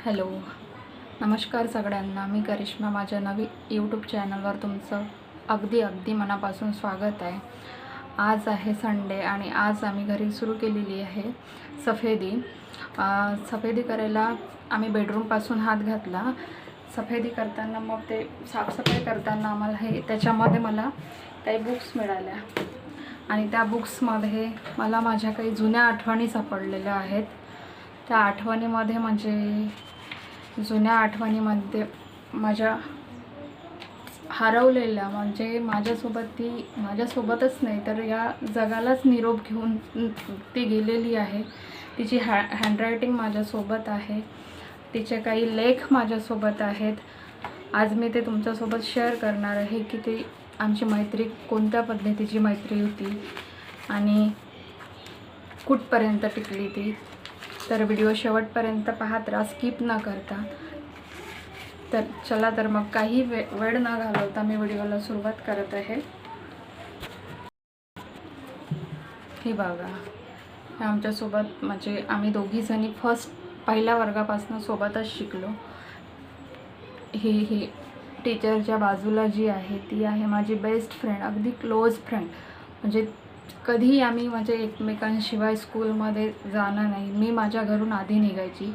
Hello, नमस्कार सगळ्यांना. मी करिश्मा. माझ्या नवी यूट्यूब चॅनलवर तुमचं अगदी मनापासून स्वागत आहे. आज आहे संडे आणि आज आम्ही घरी सुरू केलेली आहे सफेदी. सफेदी करायला आम्ही बेडरूमपासून हात घातला. सफेदी करताना मग ते साफसफाई करताना आम्हाला त्याच्यामध्ये मला काही बुक्स मिळाल्या आणि त्या बुक्समध्ये मला माझ्या काही जुन्या आठवणी सापडलेल्या आहेत. त्या आठवणीमध्ये जुन्या आठवणीमध्ये माझ्या हरवलेल्या माझ्यासोबतच नाही तर या जगालाच निरोप घेऊन ती गेलेली आहे. तिची हँडरायटिंग माझ्यासोबत आहे, तिचे काही लेख माझ्यासोबत आहेत. आज मी ते तुमच्यासोबत शेअर करणार आहे की ती आमची मैत्री कोणत्या पद्धतीची मैत्री होती आणि कुठपर्यंत टिकली ती. तर व्हिडिओ शेवटपर्यंत पाहत राहा, स्किप न करता. तर चला, तर मग काही वेळ न घालवता मी व्हिडिओला सुरुवात करत आहे. हे बघा, आमच्यासोबत आम्ही दोघीजणी पहिल्या वर्गापासून सोबतच शिकलो. ही टीचरच्या बाजूला जी आहे ती आहे माझी बेस्ट फ्रेंड, अगदी क्लोज फ्रेंड. कधीही आम्ही एकमेकांशिवाय स्कूलमध्ये जाणं नाही. मी माझ्या घरून आधी निघायची,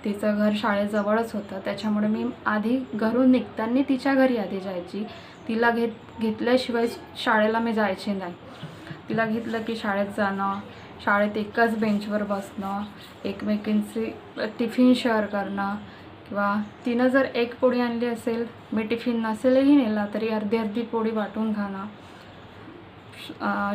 तिचं घर शाळेजवळच होतं, त्याच्यामुळे मी आधी घरून निघताना तिच्या घरी आधी जायची. तिला घेतल्याशिवाय शाळेला मी जायचे नाही. तिला घेतलं की शाळेत जाणं, शाळेत एकाच बेंचवर बसणं, एकमेकींचे टिफिन शेअर करणं, किंवा तिनं जर एक पोळी आणली असेल, मी टिफिन नसेलही नेला तरी अर्धी पोळी वाटून खाणं.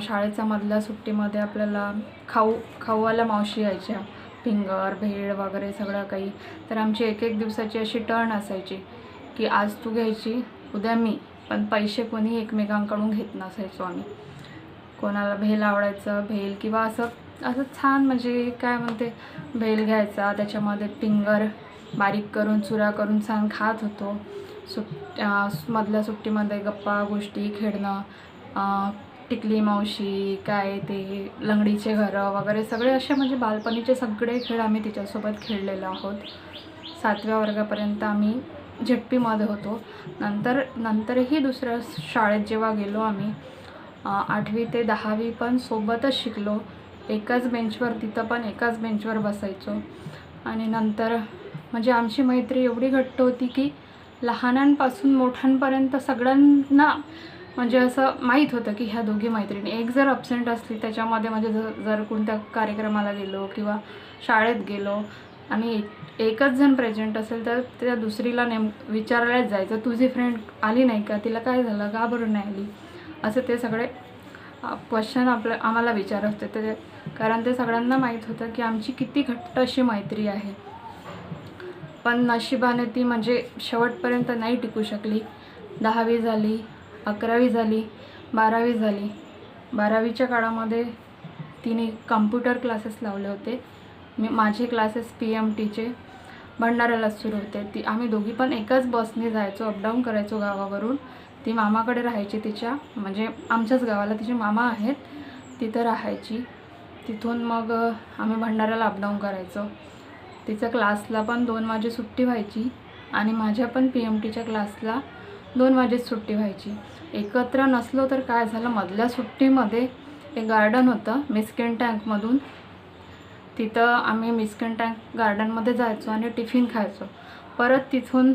शाळेच्या मधल्या सुट्टीमध्ये आपल्याला खाऊवाल्या मावशी यायच्या, फिंगर, भेळ वगैरे सगळं काही. तर आमची एक दिवसाची अशी टर्न असायची की आज तू घ्यायची, उद्या मी. पण पैसे कोणी एकमेकांकडून घेत नसायचो आम्ही. कोणाला भेल आवडायचं, भेल किंवा असं छान भेल घ्यायचा, त्याच्यामध्ये फिंगर बारीक करून चुरा करून छान खात होतो. मधल्या सुट्टीमध्ये गप्पा गोष्टी खेळणं, टिकली मावशी, काय ते लंगडीचे घरं वगैरे सगळे असे बालपणीचे सगळे खेळ आम्ही तिच्यासोबत खेळलेलो आहोत. 7व्या वर्गापर्यंत आम्ही झेडपीमध्ये होतो. नंतरही दुसऱ्या शाळेत जेव्हा गेलो आम्ही, 8वी ते 10वी पण सोबतच शिकलो. एकाच बेंचवर, तिथं पण एकाच बेंचवर बसायचो. आणि नंतर आमची मैत्री एवढी घट्ट होती की लहानांपासून मोठ्यांपर्यंत सगळ्यांना असं माहीत होतं की ह्या दोघी मैत्रिणी. एक जर ॲब्सेंट असली त्याच्यामध्ये जर कोणत्या कार्यक्रमाला गेलो किंवा शाळेत गेलो आणि एकच जण प्रेझेंट असेल तर त्या दुसरीला विचारायलाच जायचं, तुझी फ्रेंड आली नाही का, तिला काय झालं, का बरं नाही आली, असं ते सगळे क्वेश्चन आम्हाला विचारत होते. कारण ते सगळ्यांना माहीत होतं की आमची किती घट्ट अशी मैत्री आहे. पण नशिबाने ती शेवटपर्यंत नाही टिकू शकली. 10वी झाली, 11वी झाली, 12वी झाली. 12वीच्या काळामध्ये तिने कम्प्युटर क्लासेस लावले होते. माझे क्लासेस PMTचे भंडाऱ्यालाच सुरू होते. आम्ही दोघी पण एकाच बसने जायचो, अपडाऊन करायचो गावावरून. ती मामाकडे राहायची, तिच्या आमच्याच गावाला तिचे मामा आहेत, तिथं राहायची. तिथून मग आम्ही भंडाऱ्याला अपडाऊन करायचो. तिच्या क्लासला पण 2 वाजे सुट्टी व्हायची आणि माझ्या पण PMTच्या क्लासला 2 वाजेच सुट्टी व्हायची. एकत्र नसलो तर काय झालं, मधल्या सुट्टीमध्ये एक गार्डन होतं मिस्किन टँकमधून, तिथं आम्ही मिस्किन टँक गार्डनमध्ये जायचो आणि टिफिन खायचो. परत तिथून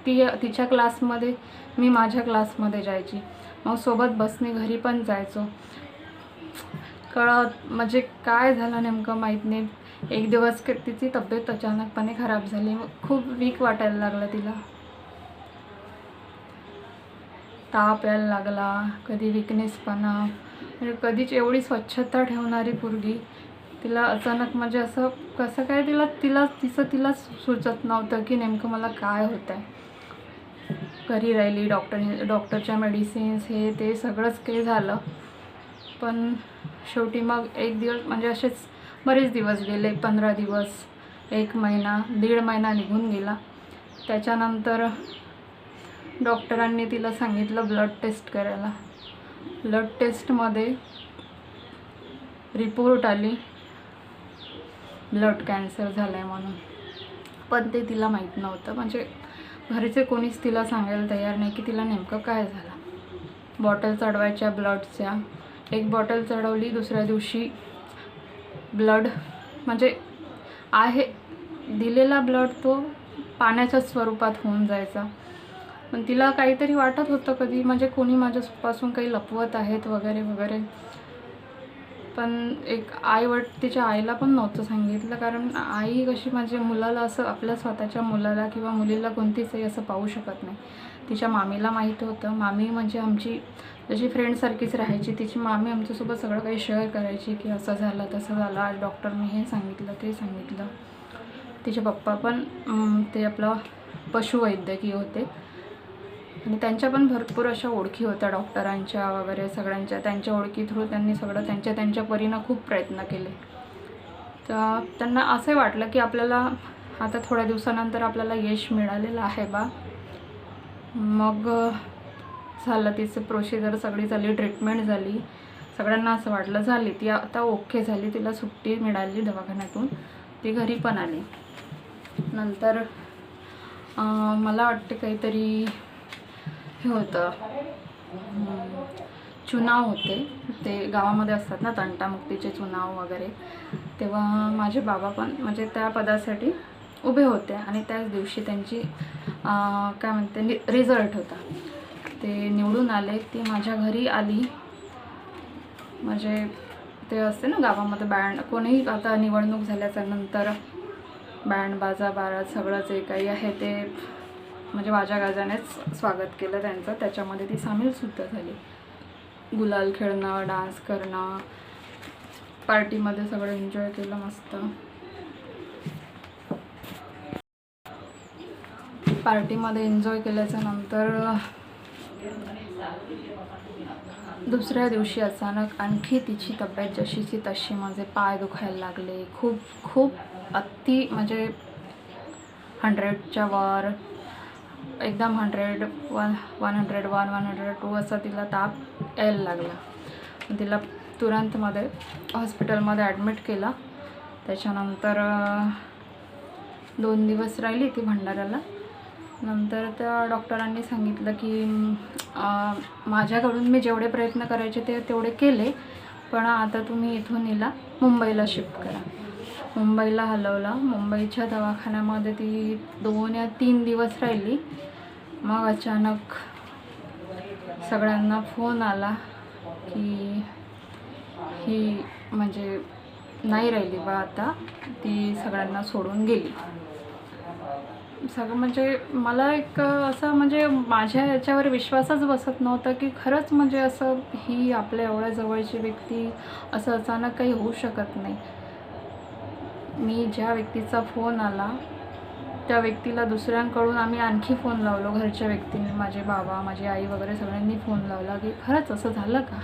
तिच्या क्लासमध्ये, मी माझ्या क्लासमध्ये जायची. मग सोबत बसने घरी पण जायचो. काय झालं नेमकं माहीत नाही. एक दिवस तिची तब्येत अचानकपणे खराब झाली. खूप वीक वाटायला लागलं तिला, ताप यायला लागला, कधी विकनेसपणा. कधीच एवढी स्वच्छता ठेवणारी पोरगी, तिला अचानक असं कसं काय तिला सुचत नव्हतं की नेमकं मला काय होतं आहे. घरी राहिली, डॉक्टरच्या मेडिसिन्स हे ते सगळंच काही झालं. पण शेवटी मग एक दिवस असेच बरेच दिवस गेले, 15 दिवस, 1 महिना, 1.5 महिना निघून गेला. त्याच्यानंतर डॉक्टरांनी तिला सांगितलं ब्लड टेस्ट करायला. ब्लड टेस्टमध्ये रिपोर्ट आली, ब्लड कॅन्सर झालं आहे म्हणून. पण ते तिला माहीत नव्हतं. म्हणजे घरचे कोणीच तिला सांगायला तयार नाही की तिला नेमकं काय झालं. बॉटल चढवायच्या ब्लडच्या, एक बॉटल चढवली, दुसऱ्या दिवशी ब्लड म्हणजे आहे दिलेला ब्लड तो पाण्याच्या स्वरूपात होऊन जायचा. पण तिला काहीतरी वाटत होतं कधी म्हणजे कोणी माझ्यापासून काही लपवत आहेत वगैरे वगैरे. पण एक तिच्या आईला पण नव्हतं सांगितलं, कारण आई कशी म्हणजे मुलाला असं आपल्या स्वतःच्या मुलाला किंवा मुलीला कोणतीचही असं पाहू शकत नाही. तिच्या मामीला माहीत होतं. मामी म्हणजे आमची जशी फ्रेंडसारखीच राहायची. तिची मामी आमच्यासोबत सगळं काही शेअर करायची की असं झालं तसं झालं, आज डॉक्टरने हे सांगितलं ते सांगितलं. तिचे पप्पा पण ते आपलं पशुवैद्यकीय होते आणि त्यांच्या पण भरपूर अशा ओळखी होत्या डॉक्टरांच्या वगैरे सगळ्यांच्या. त्यांच्या ओळखी थ्रू त्यांनी सगळं त्यांच्या परीनं खूप प्रयत्न केले. तर त्यांना असं वाटलं की आपल्याला आता थोड्या दिवसानंतर आपल्याला यश मिळालेलं आहे बा. मग झालं तिचं प्रोसिजर सगळी झाली, ट्रीटमेंट झाली. सगळ्यांना असं वाटलं झाली ती आता ओके झाली, तिला सुट्टी मिळाली दवाखान्यातून, ती घरी पण आली. नंतर मला वाटते काहीतरी हे होतं, चुनाव होते ते गावामध्ये असतात ना तंटामुक्तीचे चुनाव वगैरे. तेव्हा माझे बाबा पण म्हणजे त्या पदासाठी उभे होते आणि त्याच दिवशी त्यांची काय म्हणते रिझल्ट होता. ते निवडून आले. ती माझ्या घरी आली. म्हणजे ते असते ना गावामध्ये बँड, कोणीही आता निवडणूक झाल्याच्या नंतर बँड बाजा बारात सगळं जे काही आहे ते म्हणजे वाजा गाजानेच स्वागत केलं त्यांचं. त्याच्यामध्ये ती सामीलसुद्धा झाली. गुलाल खेळणं, डान्स करणं, पार्टीमध्ये सगळं एन्जॉय केलं मस्त. पार्टीमध्ये एन्जॉय केल्याच्या नंतर दुसऱ्या दिवशी अचानक आणखी तिची तब्येत जशीची तशी, माझे पाय दुखायला लागले खूप खूप अति, म्हणजे 100च्या वर, एकदम 100, 101, 102 असा तिला ताप यायला लागला. तिला तुरंतमध्ये हॉस्पिटलमध्ये ॲडमिट केला. त्याच्यानंतर 2 दिवस राहिली ती भंडाऱ्याला. नंतर त्या डॉक्टरांनी सांगितलं की माझ्याकडून मी जेवढे प्रयत्न करायचे ते तेवढे केले, पण आता तुम्ही इथून हिला मुंबईला शिफ्ट करा. मुंबईला हलवला. मुंबईच्या दवाखान्यामध्ये ती 2 या 3 दिवस राहिली. मग अचानक सगळ्यांना फोन आला की ही म्हणजे नाही राहिली बा आता, ती सगळ्यांना सोडून गेली. सगळं म्हणजे मला एक असं म्हणजे माझ्या याच्यावर विश्वासच बसत नव्हता की खरंच म्हणजे असं ही आपल्या एवढ्या जवळची व्यक्ती असं अचानक काही होऊ शकत नाही. मी ज्या व्यक्तीचा फोन आला त्या व्यक्तीला दुसऱ्यांकडून आम्ही आणखी फोन लावलो, घरच्या व्यक्तींनी, माझे बाबा, माझी आई वगैरे सगळ्यांनी फोन लावला की खरंच असं झालं का.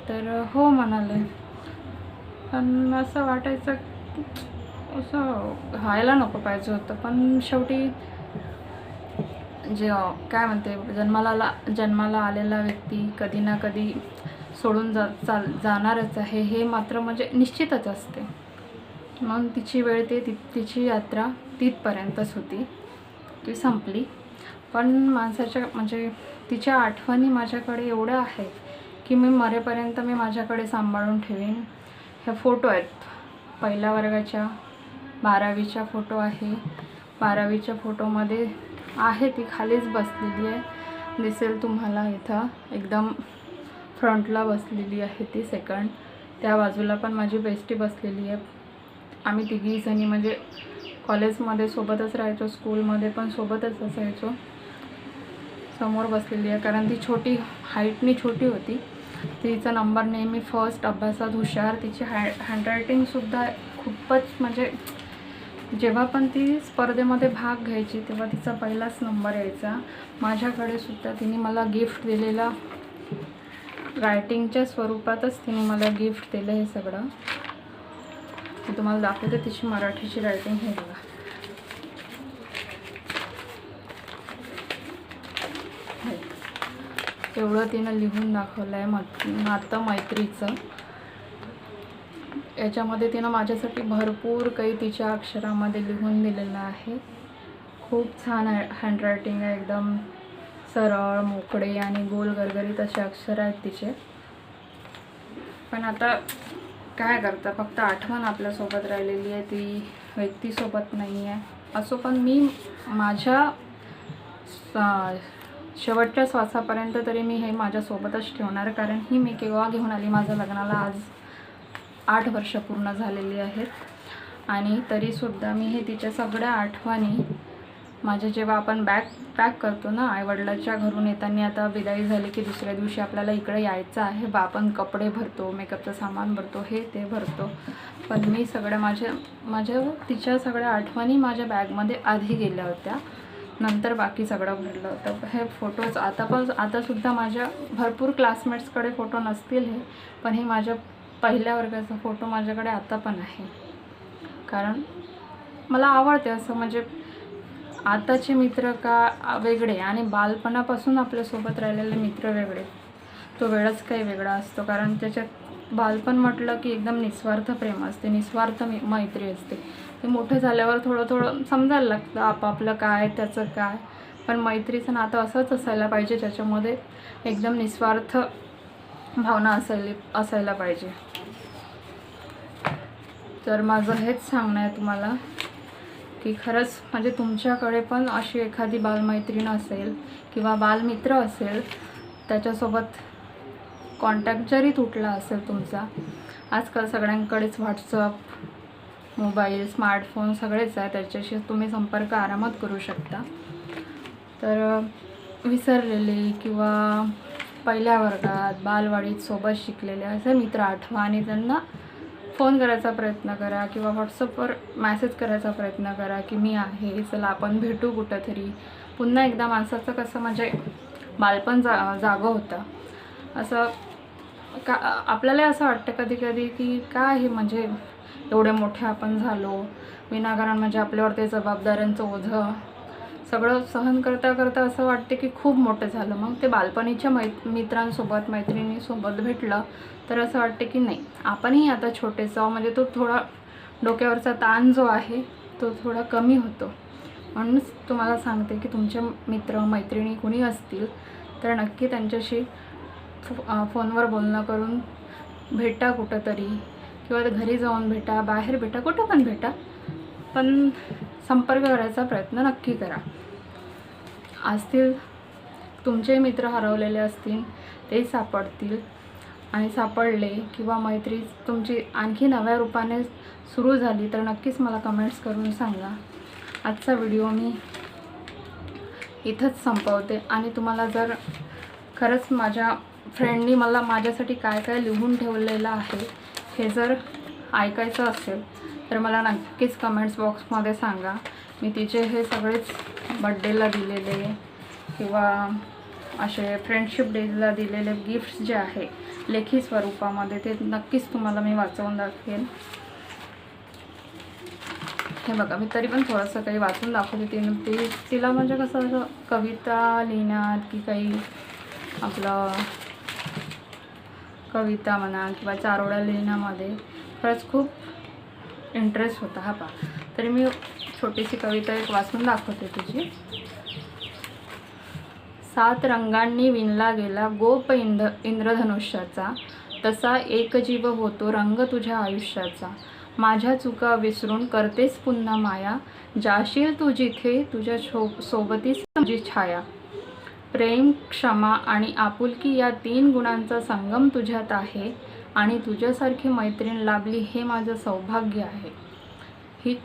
तर हो म्हणाले. पण असं वाटायचं असं व्हायला नको पाहिजे होतं. पण शेवटी जे काय म्हणते जन्माला आलेला व्यक्ती कधी ना कधी सोडून जाणारच आहे, हे मात्र म्हणजे निश्चितच असते. मग तिची वेळ तिची यात्रा तिथपर्यंतच होती, ती संपली. पण माणसाच्या म्हणजे तिच्या आठवणी माझ्याकडे एवढ्या आहेत की मी मरेपर्यंत मी माझ्याकडे सांभाळून ठेवीन. हे फोटो आहेत पहिल्या वर्गाच्या 12वीच्या फोटो आहे. 12वीच्या फोटोमध्ये आहे ती खालीच बसलेली आहे, दिसेल तुम्हाला इथं एकदम फ्रंटला बसलेली आहे ती सेकंड. त्या बाजूला पण माझी बेस्टी बसलेली आहे. आम्ही तिघीजणी म्हणजे कॉलेजमध्ये सोबतच राहायचो, स्कूलमध्ये पण सोबतच असायचो. समोर बसलेली आहे कारण ती छोटी हाईटनी छोटी होती. तिचा नंबर नेहमी फर्स्ट, अभ्यासात हुशार. तिची हँडरायटिंगसुद्धा खूपच म्हणजे जेव्हा पण ती स्पर्धेमध्ये भाग घ्यायची तेव्हा तिचा पहिलाच नंबर यायचा. माझ्याकडे सुद्धा तिने मला गिफ्ट दिलेला, रायटिंगच्या स्वरूपातच तिने मला गिफ्ट दिलं. हे सगळं मी तुम्हाला दाखवते. तिची मराठीची रायटिंग हे बघा. एवढं तिनं लिहून दाखवलं आहे नातं मैत्रीचं. याच्यामध्ये तिनं माझ्यासाठी भरपूर काही तिच्या अक्षरामध्ये लिहून दिलेलं आहे. खूप छान हँडरायटिंग आहे, एकदम सरळ मोकळे आणि गोल गरगरीत असे अक्षर आहेत तिचे. पण आता काय करता, फक्त आठवण आपल्यासोबत राहिलेली आहे, ती व्यक्तीसोबत नाही आहे. असो पण मी माझ्या शेवटच्या श्वासापर्यंत तरी मी हे माझ्यासोबतच ठेवणार, कारण ही मी केव्हा घेऊन आली, माझ्या लग्नाला आज 8 वर्ष पूर्ण झालेली आहेत. आणि तरीसुद्धा मी हे तिच्या सगळ्या आठवणी माझ्या जेव्हा आपण बॅग पॅक करतो ना, आईवडिलाच्या घरून येताना आता विदाई झाली की दुसऱ्या दिवशी आपल्याला इकडे यायचं आहे बा, आपण कपडे भरतो, मेकअपचं सामान भरतो, हे ते भरतो. पण मी सगळ्या माझ्या तिच्या सगळ्या आठवणी माझ्या बॅगमध्ये आधी गेल्या होत्या, नंतर बाकी सगळं भरलं होतं. हे फोटोज आतासुद्धा माझ्या भरपूर क्लासमेट्सकडे फोटो नसतील हे, पण हे माझ्या पहिल्या वर्गाचा फोटो माझ्याकडे आता पण आहे. कारण मला आवडते असं, म्हणजे आताचे मित्र का वेगळे आणि बालपणापासून आपल्यासोबत राहिलेले मित्र वेगळे, तो वेळच काही वेगळा असतो. कारण त्याच्यात बालपण म्हटलं की एकदम निस्वार्थ प्रेम असते, निस्वार्थ मैत्री असते. ते मोठं झाल्यावर थोडं समजायला लागतं आपापलं काय त्याचं काय, पण मैत्रीचं नातं असंच असायला पाहिजे ज्याच्यामध्ये एकदम निस्वार्थ भावना असायला पाहिजे. तर माझं हेच सांगणं आहे तुम्हाला की खरंच म्हणजे तुमच्याकडे पण अशी एखादी बालमैत्रीण असेल किंवा बालमित्र असेल, त्याच्यासोबत कॉन्टॅक्ट जरी तुटला असेल तुमचा, आजकाल सगळ्यांकडेच व्हॉट्सअप, मोबाईल, स्मार्टफोन सगळेच आहे, त्याच्याशी तुम्ही संपर्क आरामात करू शकता. तर विसरलेले किंवा पहिल्या वर्गात बालवाडीत सोबत शिकलेले असे मित्र आठवा आणि त्यांना फोन करायचा प्रयत्न करा किंवा व्हॉट्सअपवर मेसेज करायचा प्रयत्न करा की मी आहे, चला आपण भेटू कुठंतरी. पुन्हा एकदा माणसाचं कसं म्हणजे बालपण जागं होतं असं का आपल्याला असं वाटतं कधी कधी की काय हे म्हणजे एवढे मोठे आपण झालो, विनाकारण म्हणजे आपल्यावर ते जबाबदाऱ्यांचं ओझं सगळं सहन करता करता असं वाटते की खूप मोठं झालं. मग ते बालपणीच्या मित्रांसोबत मैत्रिणीसोबत भेटलं तर असं वाटते की नाही, आपणही आता छोटेच आहो, म्हणजे तो थोडा डोक्यावरचा ताण जो आहे तो थोडा कमी होतो. म्हणूनच तुम्हाला सांगते की तुमचे मित्र मैत्रिणी कोणी असतील तर नक्की त्यांच्याशी फोनवर बोलणं करून भेटा कुठंतरी, किंवा घरी जाऊन भेटा, बाहेर भेटा, कुठं पण भेटा, पण संपर्क करायचा प्रयत्न नक्की करा. असतील तुमचे मित्र हरवलेले असतील ते सापडतील, आणि सापडले किंवा मैत्री तुमची आणखी नव्या रूपाने सुरू झाली तर नक्कीच मला कमेंट्स करून सांगा. आजचा व्हिडिओ मी इथंच संपवते. आणि तुम्हाला जर खरंच माझ्या फ्रेंडनी मला माझ्यासाठी काय काय लिहून ठेवलेलं आहे हे जर ऐकायचं असेल तर मला नक्कीच कमेंट्स बॉक्समध्ये सांगा. मी तिचे हे सगळेच बड्डेला दिलेले किंवा असे फ्रेंडशिप डेला दिलेले गिफ्ट्स जे आहे लेखी स्वरूपामध्ये ते नक्कीच तुम्हाला मी वाचवून दाखवेन. हे बघा, मी तरी पण थोडंसं काही वाचून दाखवते. तिला म्हणजे कसं असं कविता लिहिण्यात की काही आपलं कविता म्हणा किंवा चारोळ्या लिहिण्यामध्ये खरंच खूप इंटरेस्ट होता. हा पहा, तरी मी छोटीशी कविता एक वाचून दाखवते तुझी. 7 रंगांनी विणला गेला गोप इंद्रधनुष्याचा, तसा एक जीव होतो रंग तुझ्या आयुष्याचा. माझ्या चुका विसरून करतेस पुन्हा माया, जाशील तू जिथे तुझ्या सोबतीस तुझी छाया. प्रेम, क्षमा आणि आपुलकी या 3 गुणांचा संगम तुझ्यात आहे, आणि तुझ्यासारखी मैत्रीण लाभली हे माझं सौभाग्य आहे. ही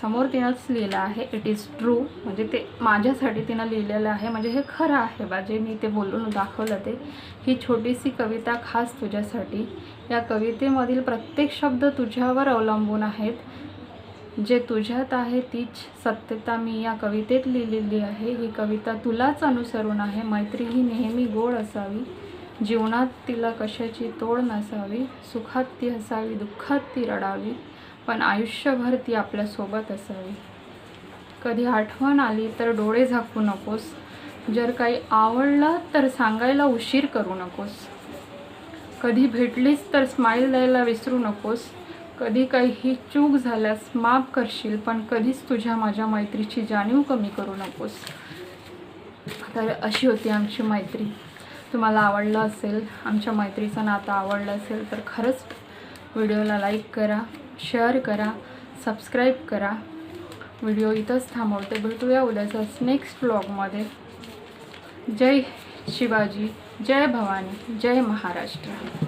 समोर तिनंच लिहिलं आहे, इट इज ट्रू, म्हणजे ते माझ्यासाठी तिनं लिहिलेलं आहे, म्हणजे हे खरं आहे बा, जे मी ते बोलून दाखवलं ते. ही छोटीशी कविता खास तुझ्यासाठी. या कवितेमधील प्रत्येक शब्द तुझ्यावर अवलंबून आहेत. जे तुझ्यात आहे तीच सत्यता मी या कवितेत लिहिलेली आहे. ही कविता तुलाच अनुसरून आहे. मैत्री ही नेहमी गोड असावी, जीवनात तिला कशाची तोड नसावी. सुखात ती हसावी, दुःखात ती रडावी, पण आयुष्यभर ती आपल्यासोबत असावी. कधी आठवण आली तर डोळे झाकू नकोस, जर काही आवडलं तर सांगायला उशीर करू नकोस. कधी भेटलीस तर स्माईल द्यायला विसरू नकोस, कधी काही चूक झाल्यास माफ करशील, पण कधीच तुझ्या माझ्या मैत्रीची जाणीव कमी करू नकोस. तर अशी होती आमची मैत्री. तुम्हाला आवडलं असेल, आमच्या मैत्रीचं नातं आवडलं असेल तर खरंच व्हिडिओला लाईक करा, शेअर करा, सबस्क्राईब करा. व्हिडिओ इथंच थांबवते. भेटूया उद्याच्याच नेक्स्ट व्लॉगमध्ये. जय शिवाजी, जय भवानी, जय महाराष्ट्र.